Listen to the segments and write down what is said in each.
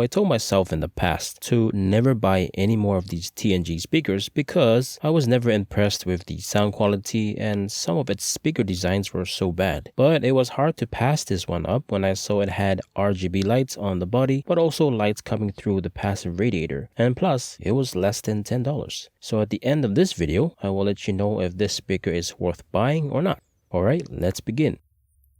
I told myself in the past to never buy any more of these TandG speakers because I was never impressed with the sound quality and some of its speaker designs were so bad. But it was hard to pass this one up when I saw it had RGB lights on the body but also lights coming through the passive radiator, and plus it was less than $10. So at the end of this video, I will let you know if this speaker is worth buying or not. Alright, let's begin.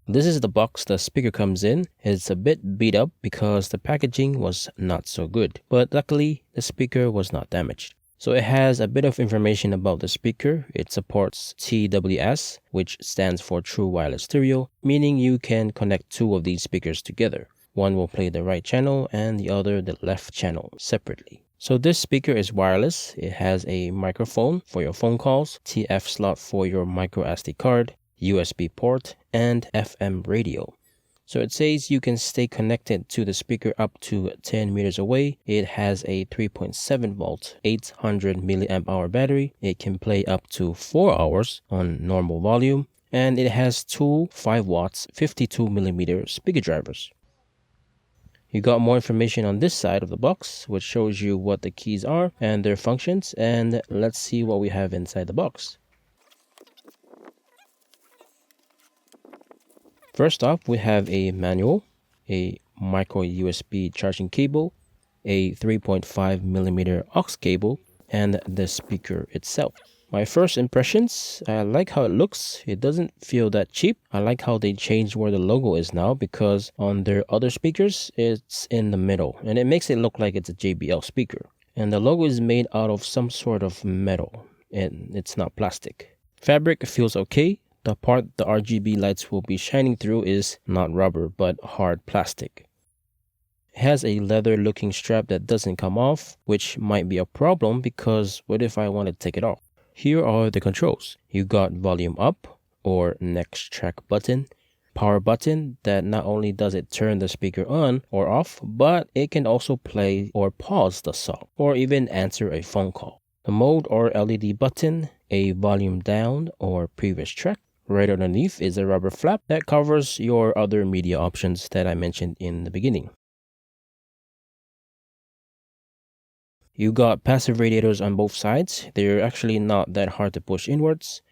This is the box the speaker comes in. It's a bit beat up because the packaging was not so good, but luckily the speaker was not damaged. So it has a bit of information about the speaker. It supports TWS, which stands for True Wireless Stereo, meaning you can connect two of these speakers together. One will play the right channel and the other the left channel separately. So this speaker is wireless. It has a microphone for your phone calls, TF slot for your micro SD card, USB port, and FM radio. So it says you can stay connected to the speaker up to 10 meters away. It has a 3.7 volt, 800 milliamp hour battery. It can play up to 4 hours on normal volume, and it has two 5 watts, 52 millimeter speaker drivers. You got more information on this side of the box, which shows you what the keys are and their functions, and let's see what we have inside the box. First off, we have a manual, a micro USB charging cable, a 3.5 millimeter aux cable, and the speaker itself. My first impressions, I like how it looks. It doesn't feel that cheap. I like how they changed where the logo is now because on their other speakers, it's in the middle and it makes it look like it's a JBL speaker. And the logo is made out of some sort of metal and it's not plastic. Fabric feels okay. The part the RGB lights will be shining through is not rubber, but hard plastic. It has a leather looking strap that doesn't come off, which might be a problem because what if I want to take it off? Here are the controls. You got volume up or next track button, power button that not only does it turn the speaker on or off, but it can also play or pause the song or even answer a phone call. The mode or LED button, a volume down or previous track. Right underneath is a rubber flap that covers your other media options that I mentioned in the beginning. You got passive radiators on both sides. They're actually not that hard to push inwards.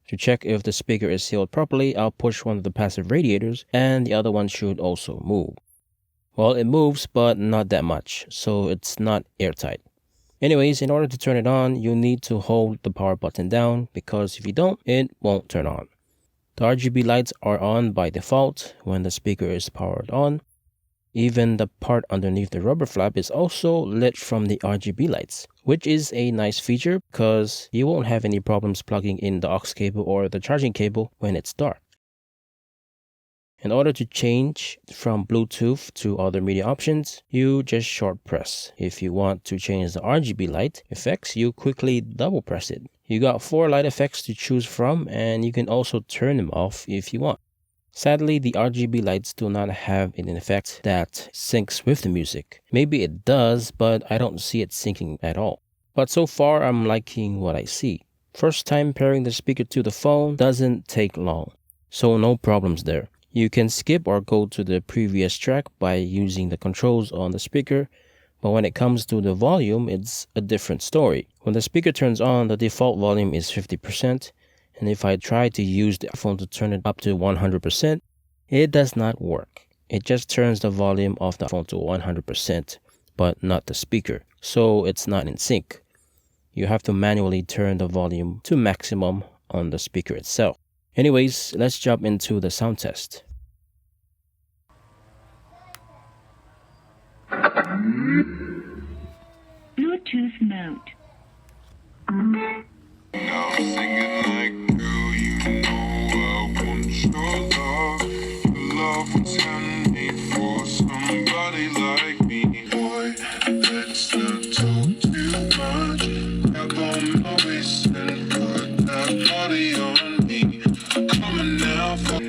To check if the speaker is sealed properly, I'll push one of the passive radiators and the other one should also move. Well, it moves, but not that much, so it's not airtight. Anyways, in order to turn it on, you need to hold the power button down because if you don't, it won't turn on. The RGB lights are on by default when the speaker is powered on. Even the part underneath the rubber flap is also lit from the RGB lights, which is a nice feature because you won't have any problems plugging in the aux cable or the charging cable when it's dark. In order to change from Bluetooth to other media options, you just short press. If you want to change the RGB light effects, you quickly double press it. You got 4 light effects to choose from and you can also turn them off if you want. Sadly, the RGB lights do not have an effect that syncs with the music. Maybe it does, but I don't see it syncing at all. But so far, I'm liking what I see. First time pairing the speaker to the phone doesn't take long, so no problems there. You can skip or go to the previous track by using the controls on the speaker, but when it comes to the volume, it's a different story. When the speaker turns on, the default volume is 50%, and if I try to use the phone to turn it up to 100%, it does not work. It just turns the volume of the phone to 100%, but not the speaker, so it's not in sync. You have to manually turn the volume to maximum on the speaker itself. Anyways, let's jump into the sound test. Bluetooth mode. Now singing like, girl, you know I want your love. Your love was handmade for somebody like me. Boy, let's not talk too much. Grab on my waist and put that body on me. Coming now for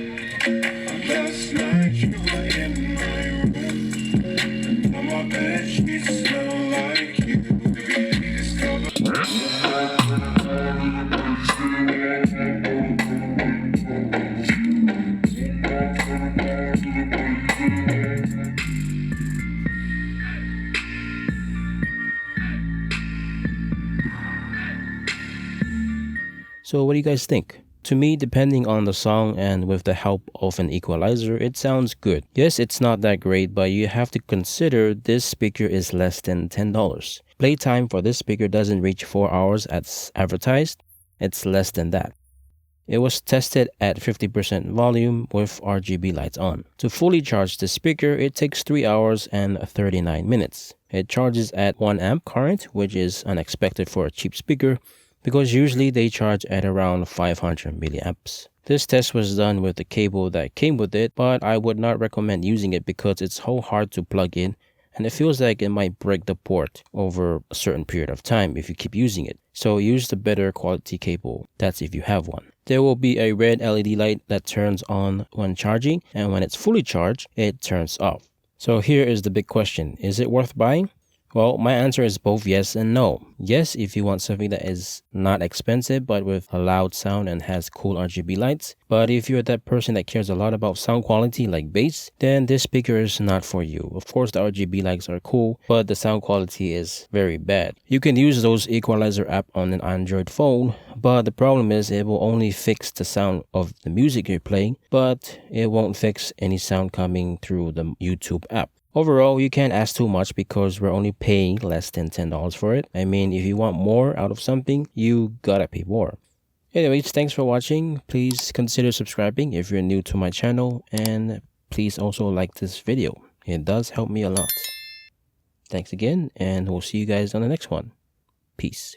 last night you were in my room. Now my bed sheets smell like you. Baby, discover. So what do you guys think? To me, depending on the song and with the help of an equalizer, it sounds good. Yes, it's not that great, but you have to consider this speaker is less than $10. Playtime for this speaker doesn't reach 4 hours as advertised. It's less than that. It was tested at 50% volume with RGB lights on. To fully charge the speaker, it takes 3 hours and 39 minutes. It charges at 1 amp current, which is unexpected for a cheap speaker because usually they charge at around 500 milliamps. This test was done with the cable that came with it, but I would not recommend using it because it's so hard to plug in and it feels like it might break the port over a certain period of time if you keep using it. So use the better quality cable, that's if you have one. There will be a red LED light that turns on when charging, and when it's fully charged, it turns off. So here is the big question, is it worth buying? Well, my answer is both yes and no. Yes, if you want something that is not expensive but with a loud sound and has cool RGB lights. But if you're that person that cares a lot about sound quality like bass, then this speaker is not for you. Of course, the RGB lights are cool, but the sound quality is very bad. You can use those equalizer app on an Android phone, but the problem is it will only fix the sound of the music you're playing, but it won't fix any sound coming through the YouTube app. Overall, you can't ask too much because we're only paying less than $10 for it. I mean, if you want more out of something, you gotta pay more. Anyways, thanks for watching. Please consider subscribing if you're new to my channel, and please also like this video. It does help me a lot. Thanks again, and we'll see you guys on the next one. Peace.